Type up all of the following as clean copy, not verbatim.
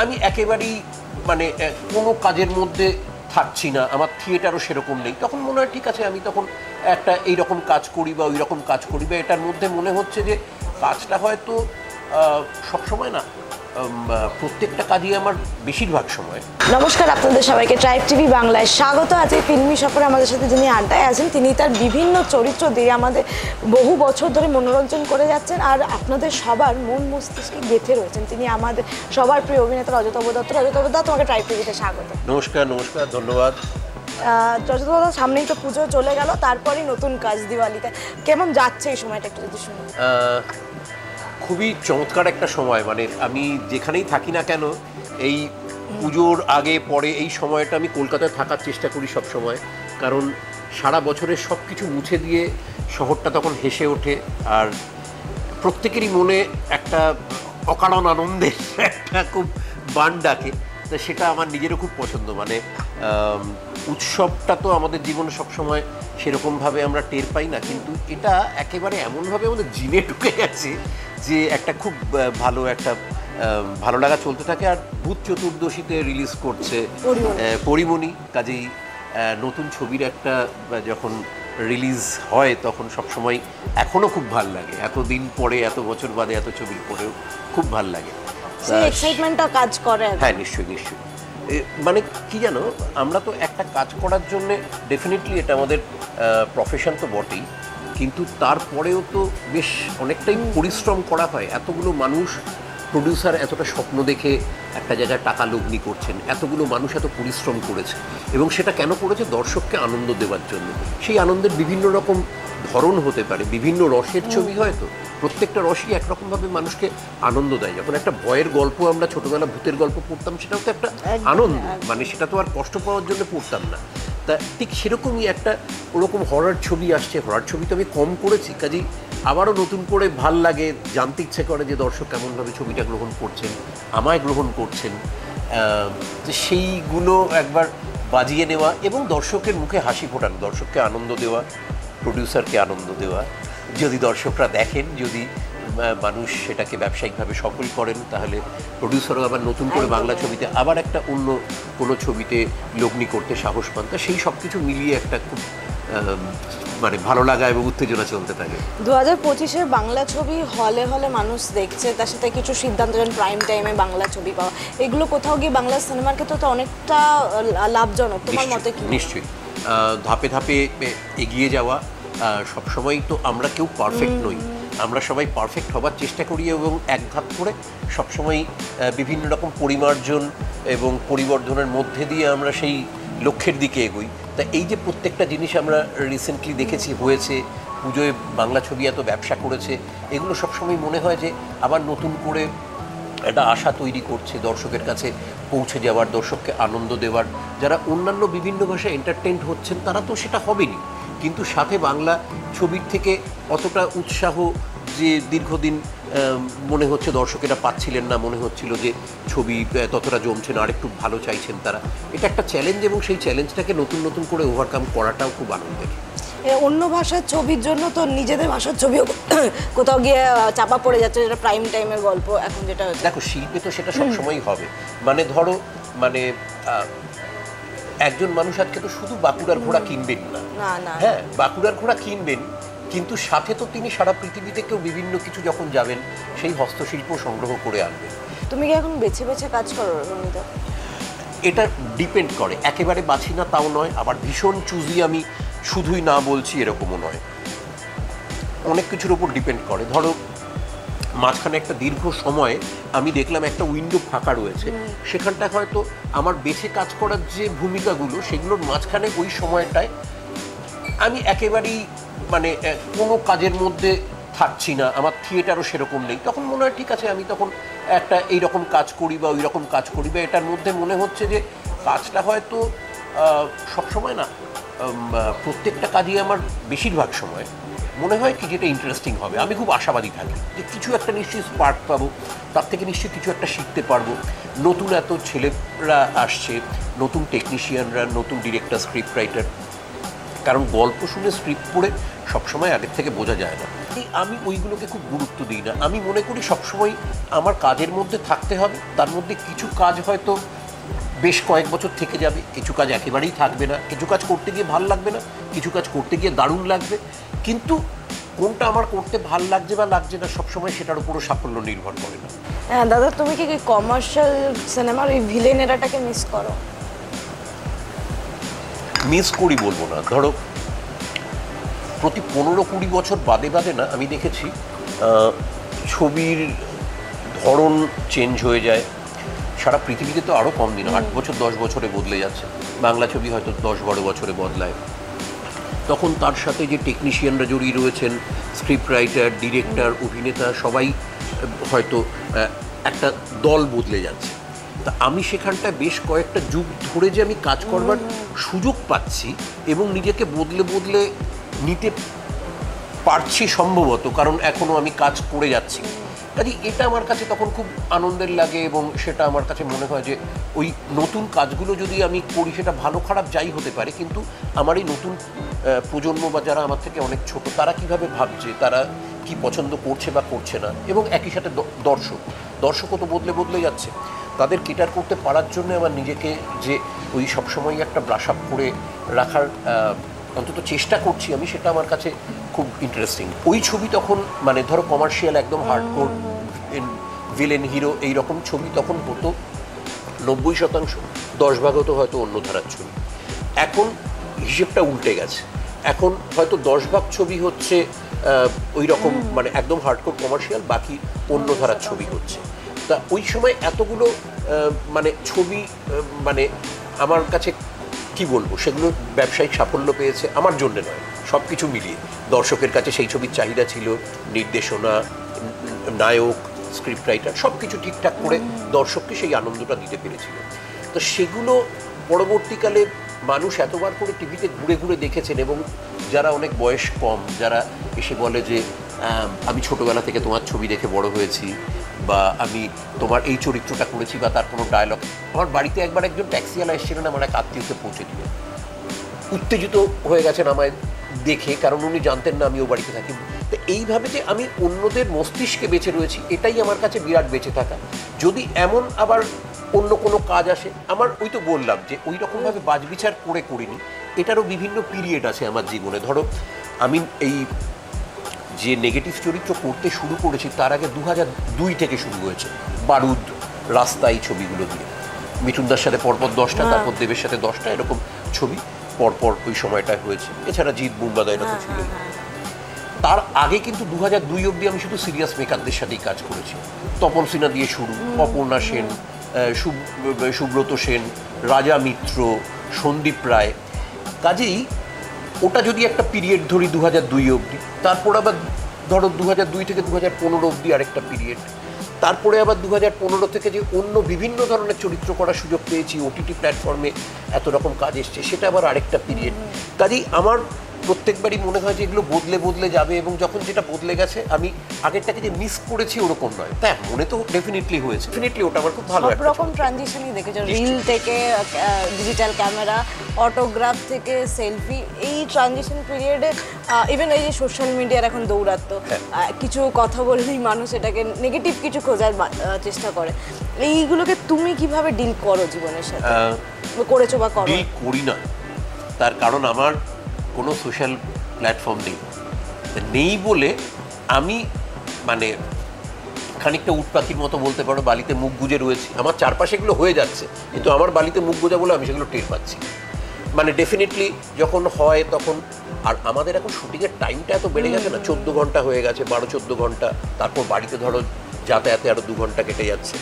আমি একেবারেই মানে কোনো কাজের মধ্যে থাকছি না, আমার থিয়েটারও সেরকম নেই, তখন মনে হয় ঠিক আছে আমি তখন একটা এইরকম কাজ করি বা ওই রকম কাজ করি, বা এটার মধ্যে মনে হচ্ছে যে কাজটা হয়তো সবসময় না, প্রত্যেকটা কাজই আমার বেশিরভাগ সময়। নমস্কার আপনাদের সবাইকে, ট্রাইব টিভি বাংলায় স্বাগত। আজকে ফিল্মি সফরে আমাদের সাথে যিনি আড্ডায় আছেন, তিনি তার বিভিন্ন চরিত্র দিয়ে আমাদের বহু বছর ধরে মনোরঞ্জন করে যাচ্ছেন আর আপনাদের সবার মন মস্তিষ্কে গেঁথে রয়েছেন। তিনি আমাদের সবার প্রিয় অভিনেতা রজতাভ দত্ত। রজতাভ দত্ত, তোমাকে ট্রাইব টিভিতে স্বাগত। নমস্কার, ধন্যবাদ। রজতাভ দত্ত, সামনেই তো পুজো চলে গেল, তারপরেই নতুন কাজ দিওয়ালিতে। কেমন যাচ্ছে এই সময়টা একটু যদি শুনি? খুবই চমৎকার একটা সময়, মানে আমি যেখানেই থাকি না কেন এই পুজোর আগে পরে এই সময়টা আমি কলকাতায় থাকার চেষ্টা করি সব সময়, কারণ সারা বছরের সব কিছু মুছে দিয়ে শহরটা তখন হেসে ওঠে আর প্রত্যেকেরই মনে একটা অকারণ আনন্দের একটা খুব বান ডাকে। তা সেটা আমার নিজেরও খুব পছন্দ। মানে উৎসবটা তো আমাদের জীবনে সবসময় সেরকমভাবে আমরা টের পাই না, কিন্তু এটা একেবারে এমনভাবে আমাদের জিনে ঢুকে গেছে যে একটা খুব ভালো লাগা চলতে থাকে। আর ভূত চতুর্দশীতে রিলিজ করছে পরিমণি, কাজেই নতুন ছবির একটা যখন রিলিজ হয় তখন সবসময় এখনও খুব ভাল লাগে, এতদিন পরে, এত বছর বাদে, এত ছবির পরেও খুব ভাল লাগে, সেই এক্সাইটমেন্টটা কাজ করে। হ্যাঁ, নিশ্চয়ই। মানে কি জানো, আমরা তো একটা কাজ করার জন্যে ডেফিনেটলি এটা আমাদের প্রফেশন তো বটেই, কিন্তু তারপরেও তো বেশ অনেকটাই পরিশ্রম করা হয়। এতগুলো মানুষ, প্রডিউসার এতটা স্বপ্ন দেখে একটা জায়গায় টাকা লগ্নি করছেন, এতগুলো মানুষ এত পরিশ্রম করেছে, এবং সেটা কেন করেছে? দর্শককে আনন্দ দেওয়ার জন্য। সেই আনন্দের বিভিন্ন রকম ধরন হতে পারে, বিভিন্ন রসের ছবি হয়তো, প্রত্যেকটা রসই একরকমভাবে মানুষকে আনন্দ দেয়। যখন একটা ভয়ের গল্প আমরা ছোটোবেলা ভূতের গল্প পড়তাম, সেটাও তো একটা আনন্দ, মানে সেটা তো আর কষ্ট পাওয়ার জন্য পড়তাম না। তা ঠিক সেরকমই একটা ওরকম হরর ছবি আসছে। হরর ছবি তো আমি কম করেছি, কাজেই আবারও নতুন করে ভাল লাগে, জানতে ইচ্ছে করে যে দর্শক কেমনভাবে ছবিটা গ্রহণ করছেন, আমায় গ্রহণ করছেন, যে সেইগুলো একবার বাজিয়ে নেওয়া এবং দর্শকের মুখে হাসি ফোটানো, দর্শককে আনন্দ দেওয়া, প্রডিউসারকে আনন্দ দেওয়া। যদি দর্শকরা দেখেন, যদি মানুষ সেটাকে ব্যবসায়িকভাবে সফল করেন, তাহলে প্রডিউসারও আবার নতুন করে বাংলা ছবিতে আবার একটা অন্য কোনো ছবিতে লগ্নি করতে সাহস পান। তা সেই সব কিছু মিলিয়ে একটা খুব মানে ভালো লাগা এবং উত্তেজনা চলতে থাকে। 2025-এ বাংলা ছবি হলে হলে মানুষ দেখছে, তার সাথে কিছু সিদ্ধান্ত যেন প্রাইম টাইমে বাংলা ছবি পাওয়া, এগুলো কোথাও গিয়ে বাংলা সিনেমার ক্ষেত্রে তো অনেকটা লাভজনক। তোমার মতে কি? নিশ্চয়ই, ধাপে ধাপে এগিয়ে যাওয়া। সবসময় তো আমরা কেউ পারফেক্ট নই, আমরা সবাই পারফেক্ট হবার চেষ্টা করি এবং এক ধাপ করে সবসময় বিভিন্ন রকম পরিমার্জন এবং পরিবর্ধনের মধ্যে দিয়ে আমরা সেই লক্ষ্যের দিকে এগোই। তা এই যে প্রত্যেকটা জিনিস আমরা রিসেন্টলি দেখেছি হয়েছে, পুজোয় বাংলা ছবি এত ব্যবসা করেছে, এগুলো সবসময় মনে হয় যে আবার নতুন করে একটা আশা তৈরি করছে দর্শকের কাছে পৌঁছে যাওয়ার, দর্শককে আনন্দ দেওয়ার। যারা অন্যান্য বিভিন্ন ভাষায় এন্টারটেইনড হচ্ছেন তারা তো সেটা হবেনি, কিন্তু সাথে বাংলা ছবির থেকে অতটা উৎসাহ যে দীর্ঘদিন মনে হচ্ছে দর্শকেরা পাচ্ছিলেন না, মনে হচ্ছিল যে ছবি ততটা জমছে না, আরেকটু ভালো চাইছেন তারা। এটা একটা চ্যালেঞ্জ এবং সেই চ্যালেঞ্জটাকে নতুন নতুন করে ওভারকাম করাটাও খুব আনন্দের। অন্য ভাষার ছবির জন্য তো নিজেদের ভাষার ছবিও কোথাও গিয়ে চাপা পড়ে যাচ্ছে, যেটা প্রাইম টাইমের গল্প এখন যেটা হচ্ছে। দেখো, শিল্পে তো সেটা সবসময়ই হবে। মানে ধরো, মানে একজন মানুষ আজকে তো শুধু বাঁকুড়ার ঘোড়া কিনবেন না, হ্যাঁ বাঁকুড়ার ঘোড়া কিনবেন, কিন্তু সাথে তো তিনি সারা পৃথিবী থেকেও বিভিন্ন কিছু যখন যাবেন সেই হস্তশিল্প সংগ্রহ করে আনবেন। তুমি কি এখন বেছে বেছে কাজ করো রমিতা? এটা ডিপেন্ড করে, একেবারে বাছি না তাও নয়, আবার ভীষণ চুজি আমি শুধুই না বলছি এরকমও নয়, অনেক কিছুর ওপর ডিপেন্ড করে। ধরো মাঝখানে একটা দীর্ঘ সময় আমি দেখলাম একটা উইন্ডো ফাঁকা রয়েছে, সেখানটায় হয়তো আমার বেছে কাজ করার যে ভূমিকাগুলো, সেগুলোর মাঝখানে ওই সময়টায় আমি একেবারেই মানে কোনো কাজের মধ্যে থাকছি না, আমার থিয়েটারও সেরকম নেই, তখন মনে হয় ঠিক আছে আমি তখন একটা এইরকম কাজ করি বা ওই রকম কাজ করি, বা এটার মধ্যে মনে হচ্ছে যে কাজটা হয়তো সবসময় না, প্রত্যেকটা কাজই আমার বেশিরভাগ সময় মনে হয় কি যেটা ইন্টারেস্টিং হবে, আমি খুব আশাবাদী থাকি যে কিছু একটা নিশ্চয়ই স্পার্ক পাবো, তার থেকে নিশ্চয়ই কিছু একটা শিখতে পারবো। নতুন এত ছেলেরা আসছে, নতুন টেকনিশিয়ানরা, নতুন ডিরেক্টর, স্ক্রিপ্ট রাইটার, কারণ গল্প শুনে স্ক্রিপ্ট পড়ে সবসময় আগের থেকে বোঝা যায় না। আমি ওইগুলোকে খুব গুরুত্ব দিই না। আমি মনে করি সবসময় আমার কাজের মধ্যে থাকতে হবে, তার মধ্যে কিছু কাজ হয়তো বেশ কয়েক বছর থেকে যাবে, কিছু কাজ একেবারেই থাকবে না, কিছু কাজ করতে গিয়ে ভাল লাগবে না, কিছু কাজ করতে গিয়ে দারুণ লাগবে, কিন্তু কোনটা আমার করতে ভাল লাগছে বা লাগছে না সবসময় সেটার উপরও সাফল্য নির্ভর করে না। হ্যাঁ দাদা, তুমি কি কমার্শিয়াল সিনেমার ওই ভিলেন এরাটাকে মিস করো? মিস করি বলবো না, ধরো প্রতি 15-20 বছর বাদে বাদে না আমি দেখেছি ছবির ধরন চেঞ্জ হয়ে যায়। সারা পৃথিবীতে তো আরও কম দিন, 8 বছর 10 বছরে বদলে যাচ্ছে। বাংলা ছবি হয়তো 10-12 বছরে বদলায়। তখন তার সাথে যে টেকনিশিয়ানরা জড়িয়ে রয়েছেন, স্ক্রিপ্ট রাইটার, ডিরেক্টর, অভিনেতা, সবাই হয়তো একটা দল বদলে যাচ্ছে। তা আমি সেখানটায় বেশ কয়েকটা যুগ ধরে যে আমি কাজ করবার সুযোগ পাচ্ছি এবং নিজেকে বদলে বদলে নিতে পারছি সম্ভবত, কারণ এখনও আমি কাজ করে যাচ্ছি। কাজে এটা আমার কাছে তখন খুব আনন্দের লাগে এবং সেটা আমার কাছে মনে হয় যে ওই নতুন কাজগুলো যদি আমি করি সেটা ভালো খারাপ যাই হতে পারে, কিন্তু আমার এই নতুন প্রজন্ম বা যারা আমার থেকে অনেক ছোট তারা কিভাবে ভাবছে, তারা কি পছন্দ করছে বা করছে না, এবং একই সাথে দর্শকও তো বদলে বদলে যাচ্ছে। তাদের কেটার করতে পারার জন্য আমার নিজেকে যে ওই সবসময় একটা ব্রাশ আপ করে রাখার অন্তত চেষ্টা করছি আমি, সেটা আমার কাছে খুব ইন্টারেস্টিং। ওই ছবি তখন মানে ধরো কমার্শিয়াল একদম হার্ডকোর ভিলেন হিরো এইরকম ছবি তখন হতো 90%, 10 ভাগ হতো হয়তো অন্য ধারার ছবি। এখন হিসেবটা উল্টে গেছে, এখন হয়তো 10 ভাগ ছবি হচ্ছে ওই রকম মানে একদম হার্ডকোর কমার্শিয়াল, বাকি অন্য ধারার ছবি হচ্ছে। তা ওই সময় এতগুলো মানে ছবি মানে আমার কাছে কি বলবো, সেগুলো ব্যবসায়িক সাফল্য পেয়েছে আমার জন্য নয়, সব কিছু মিলিয়ে দর্শকের কাছে সেই ছবির চাহিদা ছিল, নির্দেশনা, নায়ক, স্ক্রিপ্ট রাইটার সব কিছু ঠিকঠাক করে দর্শককে সেই আনন্দটা দিতে পেরেছিল। তো সেগুলো পরবর্তীকালে মানুষ এতবার করে টিভিতে ঘুরে ঘুরে দেখেছেন, এবং যারা অনেক বয়স কম, যারা এসে বলে যে আমি ছোটোবেলা থেকে তোমার ছবি দেখে বড় হয়েছি, বা আমি তোমার এই চরিত্রটা করেছি, বা তার কোনো ডায়লগ। আমার বাড়িতে একবার একজন ট্যাক্সিওয়ালা এসেছিলেন আমার এক আত্মীয়কে পৌঁছে দিল, উত্তেজিত হয়ে গেছেন আমায় দেখে, কারণ উনি জানতেন না আমি ও বাড়িতে থাকি। তো এইভাবে যে আমি অন্যদের মস্তিষ্কে বেঁচে রয়েছি, এটাই আমার কাছে বিরাট বেঁচে থাকা। যদি এমন আবার অন্য কোনো কাজ আসে, আমার ওই তো বললাম যে ওই রকমভাবে বাছবিচার করে করিনি, এটারও বিভিন্ন পিরিয়ড আছে আমার জীবনে। ধরো আমি এই যে নেগেটিভ চরিত্র করতে শুরু করেছি তার আগে 2002 থেকে শুরু হয়েছে বারুদ, রাস্তা, এই ছবিগুলো দিয়ে। মিঠুনদার সাথে পরপর 10টা, তারপর দেবের সাথে 10টা, এরকম ছবি পরপর ওই সময়টায় হয়েছে। এছাড়া জিৎ, বুমবাদা এরা তো ছিলই। তার আগে কিন্তু 2002 অবধি আমি শুধু সিরিয়াস মেকারদের সাথেই কাজ করেছি। তপন সিনহা দিয়ে শুরু, অপর্ণা সেন, সুব্রত সেন, রাজা মিত্র, সন্দীপ রায়। কাজেই ওটা যদি একটা পিরিয়ড ধরি 2002 অবধি, তারপর আবার ধরো 2002 থেকে 2015 অবধি আরেকটা পিরিয়ড, তারপরে আবার 2015 থেকে যে অন্য বিভিন্ন ধরনের চরিত্র করার সুযোগ পেয়েছি, ওটিটি প্ল্যাটফর্মে এত রকম কাজ এসছে, সেটা আবার আরেকটা পিরিয়ড। কাজেই আমার প্রত্যেকবারই মনে হয় যে এগুলো বদলে বদলে যাবে, এবং যখন যেটা বদলে গেছে আমি আগেরটাকে যে মিস করেছি ওরকম নয়। তাই মনে তো ডেফিনেটলি হয়েছে, ডেফিনেটলি ওটা আমার খুব ভালো। সব রকম ট্রানজিশনই দেখেছো, রিল থেকে ডিজিটাল ক্যামেরা, অটোগ্রাফ থেকে সেলফি, এই ট্রানজিশন পিরিয়ডে ইভেন এই যে সোশ্যাল মিডিয়ার এখন দৌরাত্ম, কিছু কথা বললেই মানুষ এটাকে নেগেটিভ কিছু খোঁজার চেষ্টা করে, এইগুলোকে তুমি কিভাবে ডিল করো জীবনের সাথে, করেছো বা করো? ডিল করি না, তার কারণ আমার কোনো সোশ্যাল প্ল্যাটফর্ম নেই বলে আমি মানে খানিকটা উটপাখির মতো বলতে পারো, বালিতে মুখ গুজে রয়েছি। আমার চারপাশে এগুলো হয়ে যাচ্ছে, কিন্তু আমার বালিতে মুখ গোজা বলে আমি সেগুলো টের পাচ্ছি। মানে ডেফিনেটলি যখন হয় তখন, আর আমাদের এখন শুটিংয়ের টাইমটা এত বেড়ে গেছে না, 14 ঘন্টা হয়ে গেছে, 12-14 ঘন্টা, তারপর বাড়িতে ধরো যাতায়াতে আরও 2 ঘন্টা কেটে যাচ্ছে।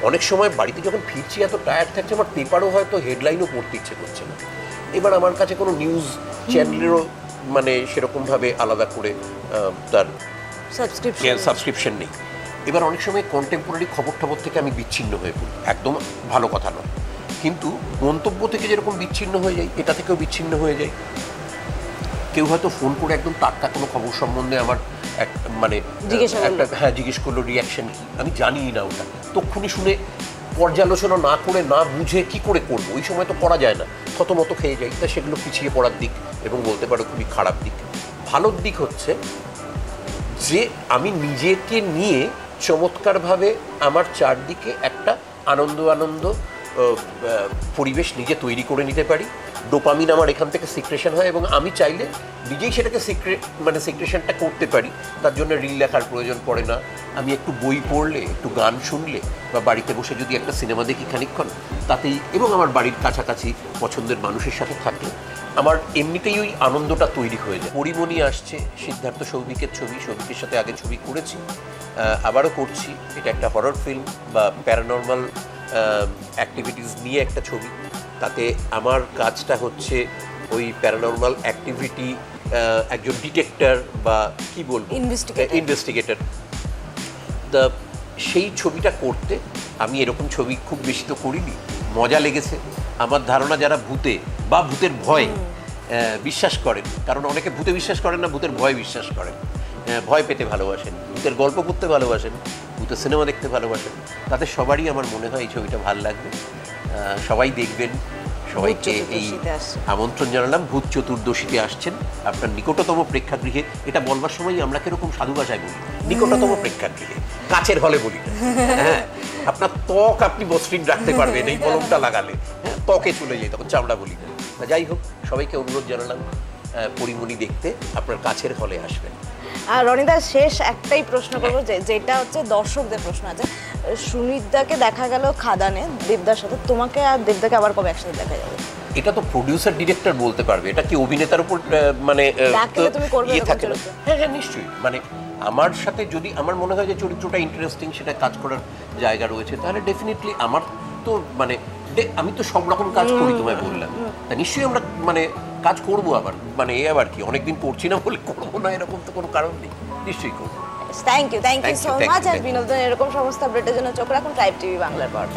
অনেক সময় বাড়িতে যখন ফিরছি এত টায়ার্ড থাকছে, আমার পেপারও হয়তো হেডলাইনও পড়তে ইচ্ছে করছে না। এবার আমার কাছে কোনো নিউজ চ্যানেলেরও মানে সেরকমভাবে আলাদা করে তার সাবস্ক্রিপশন নেই। এবার অনেক সময় কন্টেম্পোরারি খবর থেকে আমি বিচ্ছিন্ন হয়ে পড়ি, একদম ভালো কথা নয়, কিন্তু মন্তব্য থেকে যেরকম বিচ্ছিন্ন হয়ে যাই, এটা থেকেও বিচ্ছিন্ন হয়ে যাই। কেউ হয়তো ফোন করে একদম টাটকা কোনো খবর সম্বন্ধে আমার মানে একটা জিজ্ঞেস করলো, রিয়াকশন কি, আমি জানিই না ওটা, তক্ষুনি শুনে পর্যালোচনা না করে না বুঝে কি করে করবো, ওই সময় তো করা যায় না, থতমত খেয়ে যাই। তা সেগুলো পিছিয়ে পড়ার দিক এবং বলতে পারো খুবই খারাপ দিক। ভালো দিক হচ্ছে যে আমি নিজেকে নিয়ে চমৎকারভাবে আমার চারদিকে একটা আনন্দ পরিবেশ নিজে তৈরি করে নিতে পারি। ডোপামিন আমার এখান থেকে সিক্রেশন হয় এবং আমি চাইলে নিজেই সেটাকে সিক্রেশনটা করতে পারি। তার জন্য রিল লেখার প্রয়োজন পড়ে না। আমি একটু বই পড়লে, একটু গান শুনলে বা বাড়িতে বসে যদি একটা সিনেমা দেখি খানিকক্ষণ, তাতেই, এবং আমার বাড়ির কাছাকাছি পছন্দের মানুষের সাথে থাকলে আমার এমনিতেই ওই আনন্দটা তৈরি হয়ে যায়। পরিমণি আসছে, সিদ্ধার্থ সৌভিকের ছবি, সৌভিকের সাথে আগে ছবি করেছি, আবারও করছি। এটা একটা হরর ফিল্ম বা প্যারানর্মাল অ্যাক্টিভিটিস নিয়ে একটা ছবি। তাতে আমার কাজটা হচ্ছে ওই প্যারানর্মাল অ্যাক্টিভিটি, একজন ডিটেক্টর বা কি বলবো, ইনভেস্টিগেটর। তা সেই ছবিটা করতে আমি এরকম ছবি খুব বেশি তো করিনি, মজা লেগেছে। আমার ধারণা যারা ভূতে বা ভূতের ভয় বিশ্বাস করেন, কারণ অনেকে ভূতে বিশ্বাস করেন না, ভূতের ভয় বিশ্বাস করেন, ভয় পেতে ভালোবাসেন, ভূতের গল্প করতে ভালোবাসেন, ভূতের সিনেমা দেখতে ভালোবাসেন, তাদের সবারই আমার মনে হয় এই ছবিটা ভালো লাগবে। সবাই দেখবেন। সবাইকে এই আমন্ত্রণ জানালাম। ভূত চতুর্দশীতে আসছেন আপনার নিকটতম প্রেক্ষাগৃহে। এটা বলবার সময় আমরা কিরকম সাধু ভাষায় বলি, নিকটতম প্রেক্ষাগৃহে, কাছের হলে বলি না। হ্যাঁ, আপনার ত্বক আপনি মসৃণ রাখতে পারবেন এই মলমটা লাগালে, হ্যাঁ, ত্বকে চলে যায়, তখন চামড়া বলি না। যাই হোক, সবাইকে অনুরোধ জানালাম পরিমণি দেখতে আপনার কাছের হলে আসবেন। আর রনিদা, শেষ একটাই প্রশ্ন করবো, যেটা হচ্ছে দর্শকদের প্রশ্ন আছে। সুমিতদাকে দেখা গেল খাদানে দেবদার সাথে, তোমাকে আর দেবদাকে আবার কবে একসাথে দেখা যাবে? এটা তো প্রডিউসার ডিরেক্টর বলতে পারবে, এটা কি অভিনেতার উপর ইয়ে থাকে না? হ্যাঁ হ্যাঁ, নিশ্চয়ই। আমার সাথে যদি আমার মনে হয় যে চরিত্রটা ইন্টারেস্টিং, সেটা কাজ করার জায়গা রয়েছে, তাহলে ডেফিনেটলি আমার তো আমি তো সব রকম কাজ করি, তোমায় বললাম। তা নিশ্চয়ই আমরা কাজ করবো আবার, এ আবার কি অনেকদিন করছি না বলে করবো না, এরকম তো কোনো কারণ নেই, নিশ্চয়ই করবো। Thank you so much. আর বিনোদন এরকম সমস্ত আপডেটের জন্য চোখ রাখুন ট্রাইব টিভি বাংলার পর্দায়।